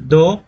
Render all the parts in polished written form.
2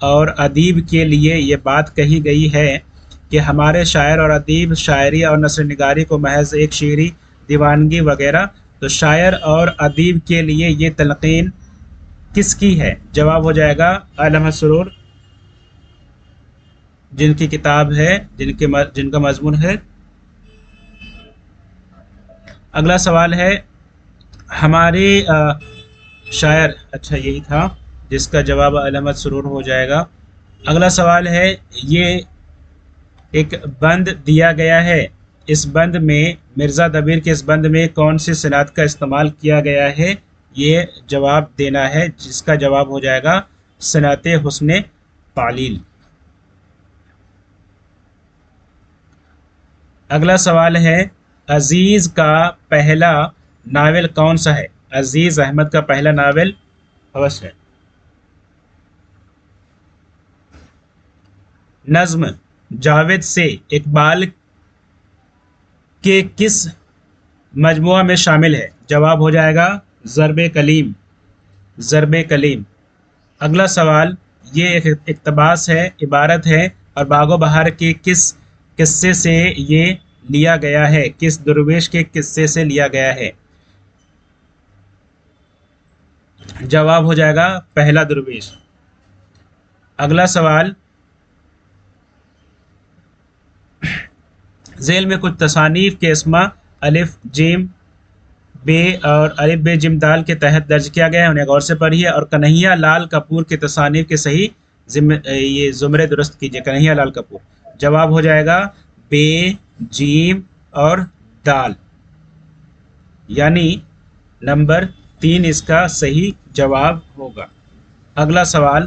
اور ادیب کے لیے یہ بات کہی گئی ہے کہ ہمارے شاعر اور ادیب شاعری اور نثر نگاری کو محض ایک شعری دیوانگی وغیرہ، تو شاعر اور ادیب کے لیے یہ تلقین کس کی ہے؟ جواب ہو جائے گا علامہ سرور، جن کی کتاب ہے، جن کا مضمون ہے۔ اگلا سوال ہے ہمارے شاعر، اچھا یہی تھا جس کا جواب علامہ سرور ہو جائے گا۔ اگلا سوال ہے یہ ایک بند دیا گیا ہے، اس بند میں مرزا دبیر کے اس بند میں کون سی صنعت کا استعمال کیا گیا ہے؟ یہ جواب دینا ہے، جس کا جواب ہو جائے گا صنعت حسن تعلیل۔ اگلا سوال ہے عزیز کا پہلا ناول کون سا ہے؟ عزیز احمد کا پہلا ناول ہوش ہے۔ نظم جاوید سے اقبال کے کس مجموعہ میں شامل ہے؟ جواب ہو جائے گا ضرب کلیم، ضرب کلیم۔ اگلا سوال یہ ایک اقتباس ہے، عبارت ہے، اور باغ و بہار کے کس قصے سے یہ لیا گیا ہے؟ کس درویش کے قصے سے لیا گیا ہے؟ جواب ہو جائے گا پہلا درویش۔ اگلا سوال ذیل میں کچھ تصانیف کے اسما الف جیم بے اور الف بے جیم دال کے تحت درج کیا گیا ہے، انہیں غور سے پڑھیے اور کنہیا لال کپور کے تصانیف کے صحیح یہ زمرے درست کیجیے۔ کنہیا لال کپور، جواب ہو جائے گا بے جیم اور دال، یعنی نمبر 3 اس کا صحیح جواب ہوگا۔ اگلا سوال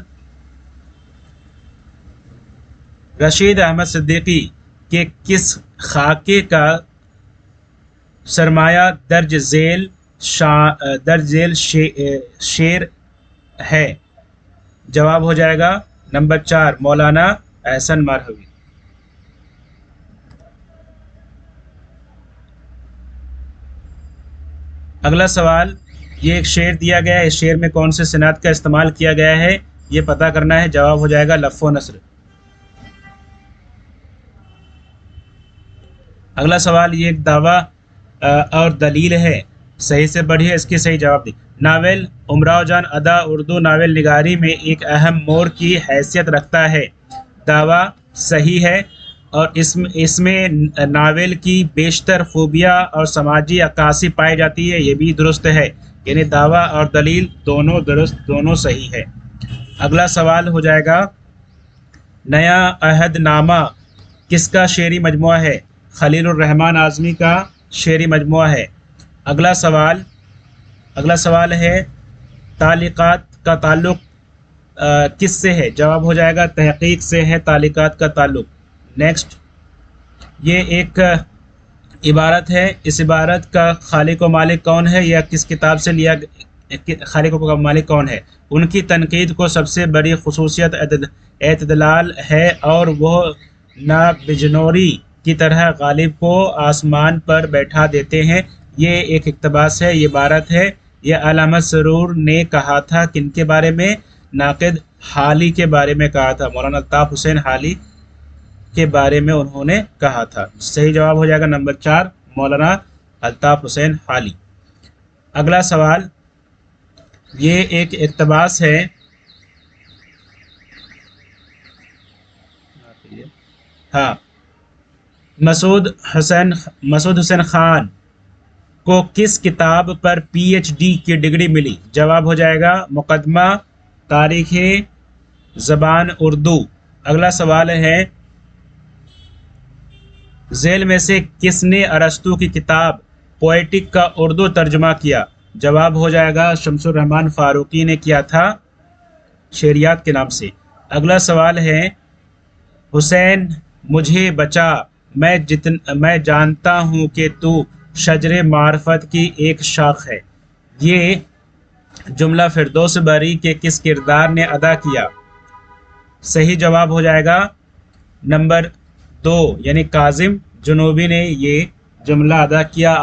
رشید احمد صدیقی کے کس خاکے کا سرمایہ درج ذیل شعر ہے؟ جواب ہو جائے گا نمبر 4 مولانا احسن مارحوی۔ اگلا سوال یہ ایک شعر دیا گیا ہے، اس شعر میں کون سے صنعت کا استعمال کیا گیا ہے؟ یہ پتہ کرنا ہے۔ جواب ہو جائے گا لف و نثر۔ اگلا سوال یہ ایک دعویٰ اور دلیل ہے، صحیح سے پڑھیے، اس کی صحیح جواب دی۔ ناول امراؤ جان ادا اردو ناول نگاری میں ایک اہم موڑ کی حیثیت رکھتا ہے، دعویٰ صحیح ہے، اور اس میں ناول کی بیشتر خوبیاں اور سماجی عکاسی پائی جاتی ہے، یہ بھی درست ہے، یعنی دعویٰ اور دلیل دونوں درست، دونوں صحیح ہے۔ اگلا سوال ہو جائے گا نیا عہد نامہ کس کا شعری مجموعہ ہے؟ خلیل الرحمن اعظمی کا شعری مجموعہ ہے۔ اگلا سوال ہے تعلیقات کا تعلق کس سے ہے؟ جواب ہو جائے گا تحقیق سے ہے تعلیقات کا تعلق۔ نیکسٹ یہ ایک عبارت ہے، اس عبارت کا خالق و مالک کون ہے؟ یا کس کتاب سے لیا؟ خالق و مالک کون ہے؟ ان کی تنقید کو سب سے بڑی خصوصیت اعتدال ہے، اور وہ نہ بجنوری کی طرح غالب کو آسمان پر بیٹھا دیتے ہیں۔ یہ ایک اقتباس ہے، یہ عبارت ہے، یہ علامہ سرور نے کہا تھا کن کے بارے میں؟ ناقد حالی کے بارے میں کہا تھا، مولانا الطاف حسین حالی کے بارے میں انہوں نے کہا تھا۔ صحیح جواب ہو جائے گا نمبر 4 مولانا الطاف حسین حالی۔ اگلا سوال یہ ایک اقتباس ہے، ہاں، مسعود حسین خان کو کس کتاب پر پی ایچ ڈی کی ڈگری ملی؟ جواب ہو جائے گا مقدمہ تاریخ زبان اردو۔ اگلا سوال ہے ذیل میں سے کس نے ارسطو کی کتاب پوئٹک کا اردو ترجمہ کیا؟ جواب ہو جائے گا شمس الرحمن فاروقی نے کیا تھا، شعریات کے نام سے۔ اگلا سوال ہے حسین مجھے بچا، میں جانتا ہوں کہ تو شجر معرفت کی ایک شاخ ہے، یہ جملہ فردوس بری کے کس کردار نے ادا کیا؟ صحیح جواب ہو جائے گا نمبر 2 یعنی کاظم جنوبی نے یہ جملہ ادا کیا،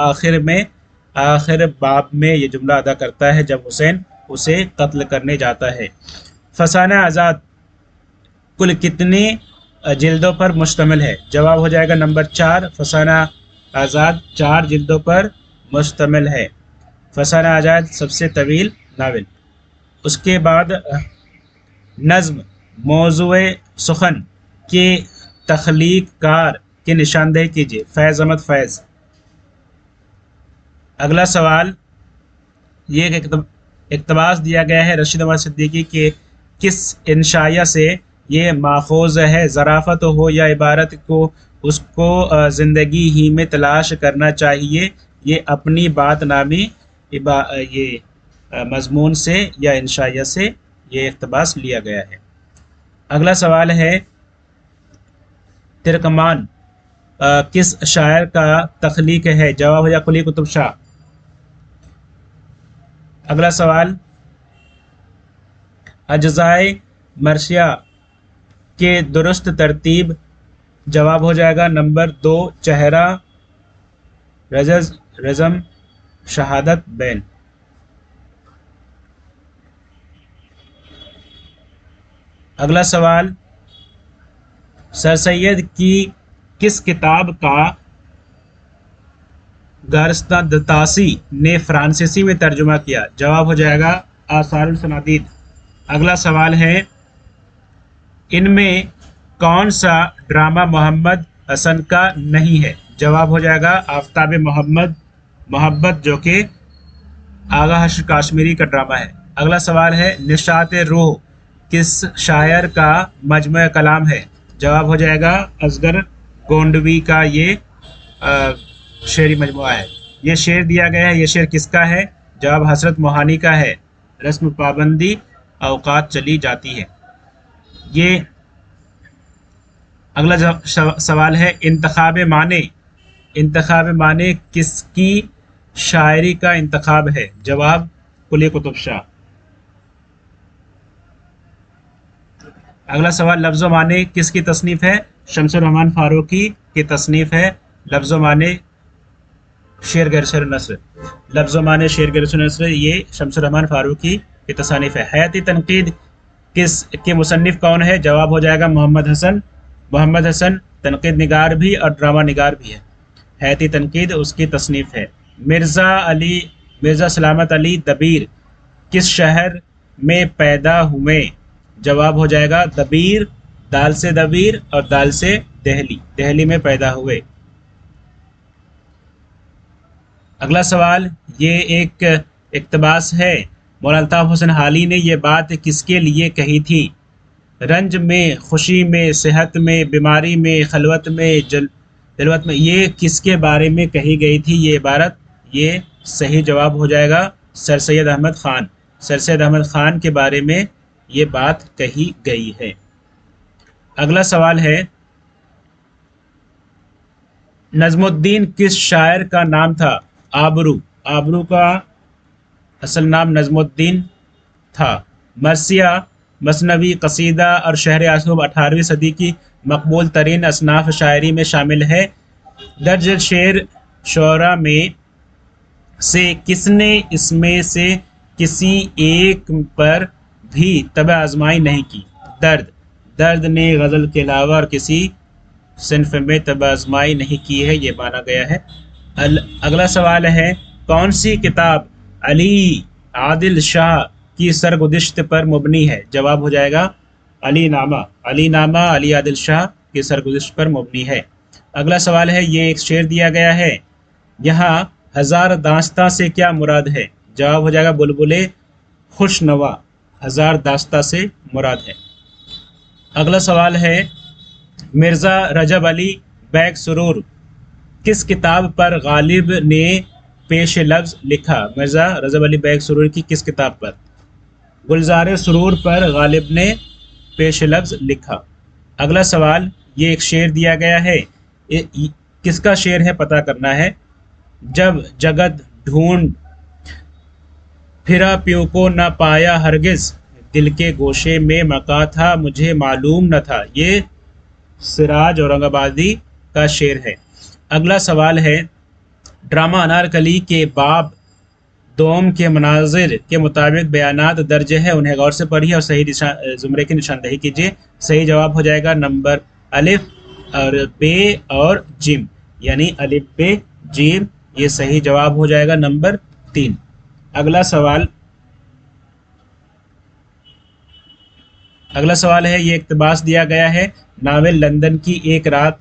آخر باب میں یہ جملہ ادا کرتا ہے جب حسین اسے قتل کرنے جاتا ہے۔ فسانہ آزاد کل کتنی جلدوں پر مشتمل ہے؟ جواب ہو جائے گا نمبر 4، فسانہ آزاد 4 جلدوں پر مشتمل ہے۔ فسانہ آزاد سب سے طویل ناول۔ اس کے بعد نظم موضوع سخن کے تخلیق کار کی نشاندہی کیجیے۔ فیض احمد فیض۔ اگلا سوال، یہ ایک اقتباس دیا گیا ہے رشید احمد صدیقی کے کس انشائیہ سے یہ ماخوذ ہے؟ ظرافت ہو یا عبارت کو اس کو زندگی ہی میں تلاش کرنا چاہیے، یہ اپنی بات نامی یہ مضمون سے یا انشائیہ سے یہ اقتباس لیا گیا ہے۔ اگلا سوال ہے، ترکمان کس شاعر کا تخلیق ہے؟ جواب ہو جائے قلی قطب شاہ۔ اگلا سوال، اجزائے مرثیہ کے درست ترتیب؟ جواب ہو جائے گا نمبر 2، چہرہ، رجز، رزم، شہادت، بین۔ اگلا سوال، سر سید کی کس کتاب کا گارستہ دتاسی نے فرانسیسی میں ترجمہ کیا؟ جواب ہو جائے گا آثار السنادید۔ اگلا سوال ہے، ان میں کون سا ڈرامہ محمد حسن کا نہیں ہے؟ جواب ہو جائے گا آفتاب محبت جو کہ آغا حشر کاشمیری کا ڈرامہ ہے۔ اگلا سوال ہے، نشاط روح کس شاعر کا مجموعہ کلام ہے؟ جواب ہو جائے گا اصغر گونڈوی کا یہ شعری مجموعہ ہے۔ یہ شعر دیا گیا ہے، یہ شعر کس کا ہے؟ جواب حضرت موہانی کا ہے۔ رسم پابندی اوقات چلی جاتی ہے۔ یہ اگلا سوال ہے، انتخاب معنی کس کی شاعری کا انتخاب ہے؟ جواب قلی قطب شاہ۔ اگلا سوال، لفظ و معنی کس کی تصنیف ہے؟ شمس الرحمن فاروقی کی تصنیف ہے۔ لفظ و معنی شعر گرشر نثر، لفظ و معنی شعر گرشر نثر یہ شمس الرحمن فاروقی کی تصانیف ہے۔ حیاتی تنقید کس کے مصنف کون ہے؟ جواب ہو جائے گا محمد حسن تنقید نگار بھی اور ڈرامہ نگار بھی ہے۔ حیاتی تنقید اس کی تصنیف ہے۔ مرزا سلامت علی دبیر کس شہر میں پیدا ہوئے؟ جواب ہو جائے گا دبیر، دال سے دبیر اور دال سے دہلی میں پیدا ہوئے۔ اگلا سوال، یہ ایک اقتباس ہے، مولانا الطاف حسین حالی نے یہ بات کس کے لیے کہی تھی؟ رنج میں، خوشی میں، صحت میں، بیماری میں، خلوت میں، جلوت میں، یہ کس کے بارے میں کہی گئی تھی یہ عبارت؟ یہ صحیح جواب ہو جائے گا سر سید احمد خان۔ سر سید احمد خان کے بارے میں یہ بات کہی گئی ہے۔ اگلا سوال ہے، نظم الدین کس شاعر کا نام تھا؟ آبرو کا اصل نام نظم الدین تھا۔ مرثیہ، مثنوی، قصیدہ اور شہر یعقوب 18ویں صدی کی مقبول ترین اصناف شاعری میں شامل ہے۔ درج شعر شعراء میں سے کس نے اس میں سے کسی ایک پر بھی طبع آزمائی نہیں کی؟ درد نے غزل کے علاوہ اور کسی صنف میں طبع آزمائی نہیں کی ہے، یہ مانا گیا ہے۔ اگلا سوال ہے، کون سی کتاب علی عادل شاہ کی سرگزشت پر مبنی ہے؟ جواب ہو جائے گا علی نامہ علی عادل شاہ کی سرگزشت پر مبنی ہے۔ اگلا سوال ہے، یہ ایک شعر دیا گیا ہے، یہاں ہزار داستاں سے کیا مراد ہے؟ جواب ہو جائے گا بلبل خوش نوا، ہزار داستاں سے مراد ہے۔ اگلا سوال ہے، مرزا رجب علی بیگ سرور کس کتاب پر غالب نے پیش لفظ لکھا؟ مرزا رجب علی بیگ سرور کی کس کتاب پر؟ گلزار سرور پر غالب نے پیش لفظ لکھا۔ اگلا سوال، یہ ایک شعر دیا گیا ہے، کس کا شعر ہے پتہ کرنا ہے۔ جب جگت ڈھونڈ پھرا پیوں کو نہ پایا ہرگز، دل کے گوشے میں مکا تھا مجھے معلوم نہ تھا، یہ سراج اورنگ آبادی کا شعر ہے۔ اگلا سوال ہے، ڈرامہ انارکلی کے باب دوم کے مناظر کے مطابق بیانات درج ہے، انہیں غور سے پڑھیے اور صحیح زمرے کی نشاندہی کیجیے۔ صحیح جواب ہو جائے گا نمبر الف اور بے اور جیم، یعنی الف بے جیم، یہ صحیح جواب ہو جائے گا نمبر 3۔ اگلا سوال ہے، یہ اقتباس دیا گیا ہے، ناول لندن کی ایک رات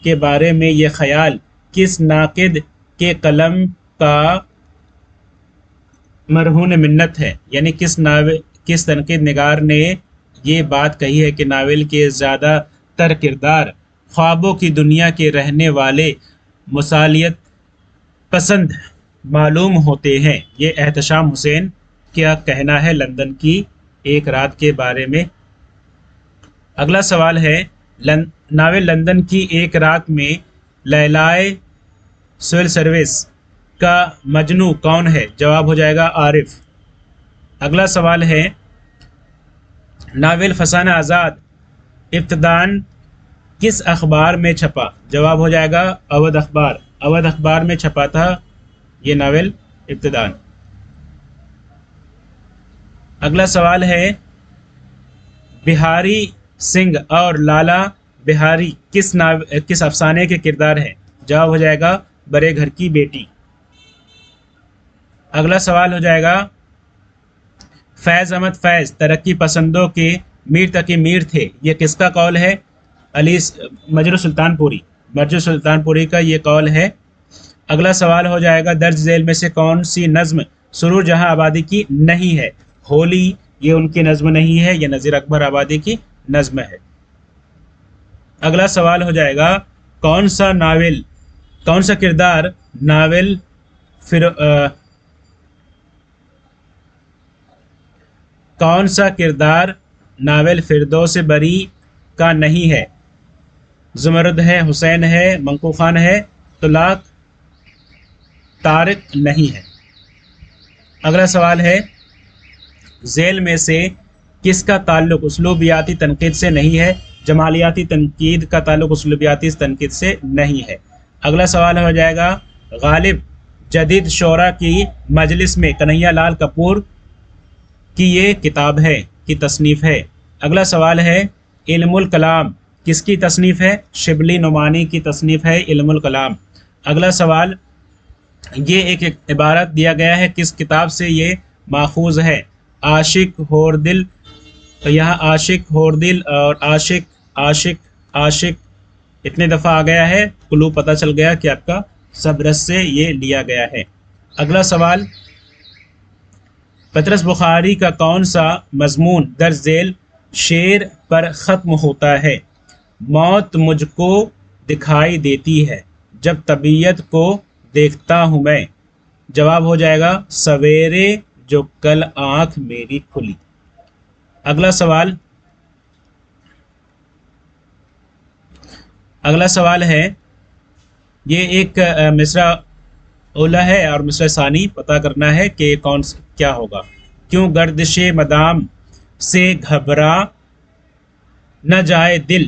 کے بارے میں یہ خیال کس ناقد کے قلم کا مرہون منت ہے، یعنی کس تنقید نگار نے یہ بات کہی ہے کہ ناول کے زیادہ تر کردار خوابوں کی دنیا کے رہنے والے مثالیت پسند معلوم ہوتے ہیں۔ یہ احتشام حسین کیا کہنا ہے لندن کی ایک رات کے بارے میں۔ اگلا سوال ہے، ناول لندن کی ایک رات میں لیلائے سول سروس کا مجنو کون ہے؟ جواب ہو جائے گا عارف۔ اگلا سوال ہے، ناول فسانہ آزاد ابتداً کس اخبار میں چھپا؟ جواب ہو جائے گا اودھ اخبار۔ اودھ اخبار میں چھپا تھا یہ ناول ابتداً۔ اگلا سوال ہے، بہاری سنگھ اور لالا بہاری کس افسانے کے کردار ہیں؟ جواب ہو جائے گا برے گھر کی بیٹی۔ اگلا سوال ہو جائے گا، فیض احمد فیض ترقی پسندوں کے میر تقی میر تھے، یہ کس کا قول ہے؟ مجروح سلطان پوری۔ مجروح سلطان پوری کا یہ قول ہے۔ اگلا سوال ہو جائے گا، درج ذیل میں سے کون سی نظم سرور جہاں آبادی کی نہیں ہے؟ ہولی یہ ان کی نظم نہیں ہے، یہ نذیر اکبر آبادی کی نظم ہے۔ اگلا سوال ہو جائے گا، کون سا کردار ناول فردوس بری کا نہیں ہے؟ زمرد ہے، حسین ہے، منقو خان ہے، طارق نہیں ہے۔ اگلا سوال ہے، ذیل میں سے کس کا تعلق اسلوبیاتی تنقید سے نہیں ہے؟ جمالیاتی تنقید کا تعلق اسلوبیاتی تنقید سے نہیں ہے۔ اگلا سوال ہو جائے گا، غالب جدید شعراء کی مجلس میں کنہیا لال کپور کی یہ کتاب ہے، کی تصنیف ہے۔ اگلا سوال ہے، علم الکلام کس کی تصنیف ہے؟ شبلی نعمانی کی تصنیف ہے علم الکلام۔ اگلا سوال، یہ ایک عبارت دیا گیا ہے، کس کتاب سے یہ ماخوذ ہے؟ عاشق ہور دل، یہاں عاشق ہور دل اور عاشق اتنے دفعہ آ گیا ہے، کلو پتہ چل گیا کہ آپ کا سبرس سے یہ لیا گیا ہے۔ اگلا سوال، پطرس بخاری کا کون سا مضمون درج ذیل شعر پر ختم ہوتا ہے؟ موت مجھ کو دکھائی دیتی ہے جب طبیعت کو دیکھتا ہوں میں۔ جواب ہو جائے گا سویرے جو کل آنکھ میری کھلی۔ اگلا سوال ہے، یہ ایک مصرع اولا ہے اور مصرع ثانی پتہ کرنا ہے کہ کیا ہوگا۔ کیوں گردش مدام سے گھبرا نہ جائے دل،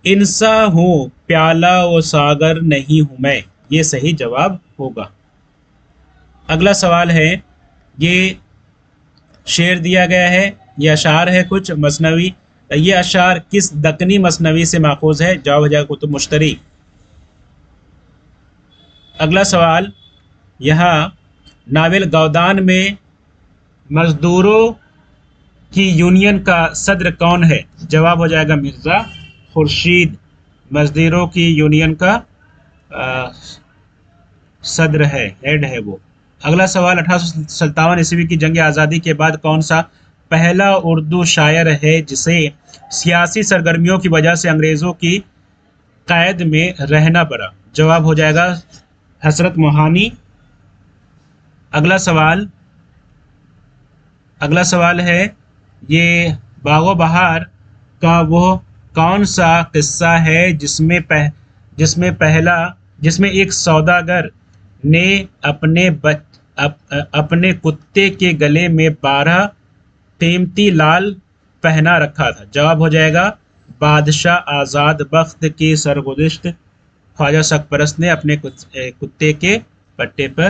انسا ہوں پیالہ و ساگر نہیں ہوں میں، یہ صحیح جواب ہوگا۔ اگلا سوال ہے، یہ شعر دیا گیا ہے، یہ اشعار ہے کچھ مثنوی، یہ اشعار کس دکنی مثنوی سے ماخوذ ہے؟ جواب ہو جائے گا کتب مشتری۔ اگلا سوال، یہاں ناول گودان میں مزدوروں کی یونین کا صدر کون ہے؟ جواب ہو جائے گا مرزا خورشید، مزدوروں کی یونین کا صدر ہے، ہیڈ ہے وہ۔ اگلا سوال، 1857 عیسوی کی جنگ آزادی کے بعد کون سا پہلا اردو شاعر ہے جسے سیاسی سرگرمیوں کی وجہ سے انگریزوں کی قید میں رہنا پڑا؟ جواب ہو جائے گا حسرت موہانی۔ اگلا سوال ہے، یہ باغ و بہار کا وہ کون سا قصہ ہے جس میں ایک سوداگر نے اپنے کتے کے گلے میں 12 قیمتی لال پہنا رکھا تھا؟ جواب ہو جائے گا بادشاہ آزاد بخت کی سرگزشت، خواجہ سگ پرست نے اپنے کتے کے پٹے پر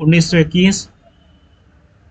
1921।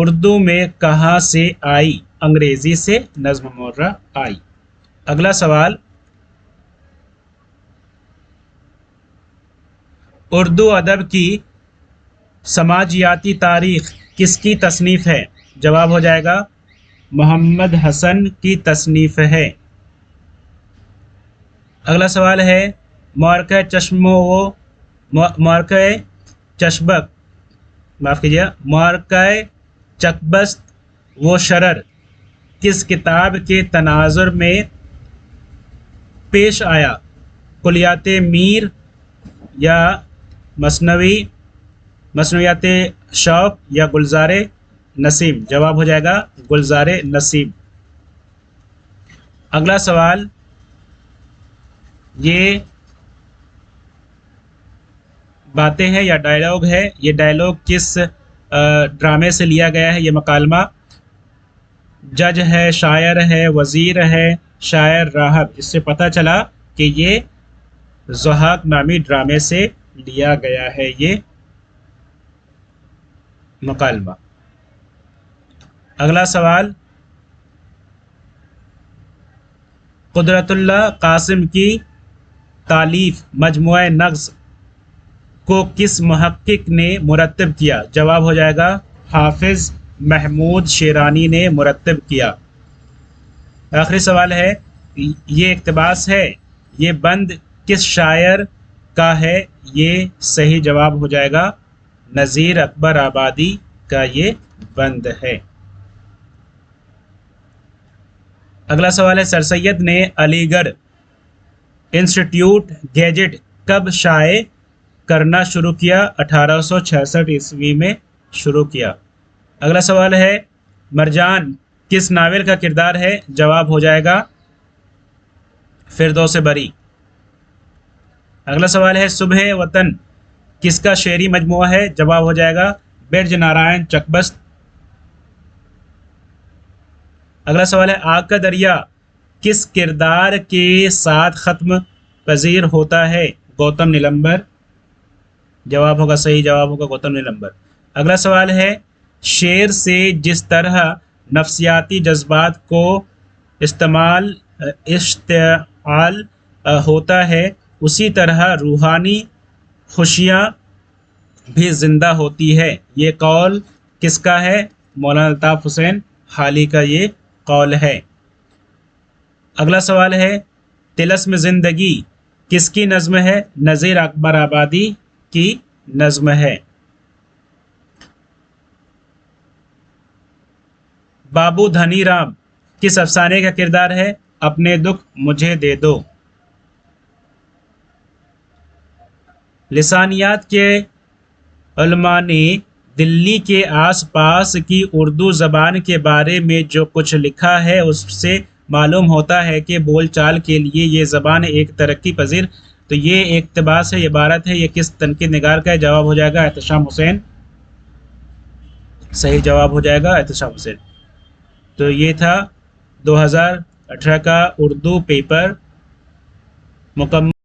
اردو میں کہاں سے آئی؟ انگریزی سے نظم مرہ آئی۔ اگلا سوال، اردو ادب کی سماجیاتی تاریخ کس کی تصنیف ہے؟ جواب ہو جائے گا محمد حسن کی تصنیف ہے۔ اگلا سوال ہے، معرکہ چشبک معاف کیجیے معرکہ چکبست و شرر کس کتاب کے تناظر میں پیش آیا؟ کلیات میر یا مثنویات شوق یا گلزار نسیم؟ جواب ہو جائے گا گلزار نسیم۔ اگلا سوال، یہ باتیں ہیں یا ڈائلاگ ہے؟ یہ ڈائلاگ کس ڈرامے سے لیا گیا ہے؟ یہ مکالمہ جج ہے، شاعر ہے، وزیر ہے، شاعر راہب۔ اس سے پتہ چلا کہ یہ ضحاک نامی ڈرامے سے لیا گیا ہے یہ مکالمہ۔ اگلا سوال، قدرت اللہ قاسم کی تالیف مجموعہ نغز کو کس محقق نے مرتب کیا؟ جواب ہو جائے گا حافظ محمود شیرانی نے مرتب کیا۔ آخری سوال ہے، یہ اقتباس ہے، یہ بند کس شاعر کا ہے؟ یہ صحیح جواب ہو جائے گا نذیر اکبر آبادی کا یہ بند ہے۔ اگلا سوال ہے، سر سید نے علی گڑھ انسٹیٹیوٹ گیجٹ کب شائع کرنا شروع کیا؟ 1866 عیسوی میں شروع کیا۔ اگلا سوال ہے، مرجان کس ناول کا کردار ہے؟ جواب ہو جائے گا فردوس بری۔ اگلا سوال ہے، صبح وطن کس کا شعری مجموعہ ہے؟ جواب ہو جائے گا برج نارائن چکبست۔ اگلا سوال ہے، آگ کا دریا کس کردار کے ساتھ ختم پذیر ہوتا ہے؟ گوتم نیلمبر۔ جواب ہوگا صحیح جواب ہوگا گوتم نیلمبر۔ اگلا سوال ہے، شعر سے جس طرح نفسیاتی جذبات کو اشتعال ہوتا ہے اسی طرح روحانی خوشیاں بھی زندہ ہوتی ہے، یہ قول کس کا ہے؟ مولانا الطاف حسین حالی کا یہ قول ہے۔ اگلا سوال ہے، طلسم زندگی کس کی نظم ہے؟ نذیر اکبر آبادی کی نظم ہے۔ بابو دھنی رام کس افسانے کا کردار ہے؟ اپنے دکھ مجھے دے دو۔ لسانیات کے علماء نے دلی کے آس پاس کی اردو زبان کے بارے میں جو کچھ لکھا ہے اس سے معلوم ہوتا ہے کہ بول چال کے لیے یہ زبان ایک ترقی پذیر۔ تو یہ اقتباس ہے، یہ عبارت ہے، یہ کس تنقید نگار کا ہے؟ جواب ہو جائے گا احتشام حسین۔ صحیح جواب ہو جائے گا احتشام حسین۔ تو یہ تھا 2018 کا اردو پیپر مکمل۔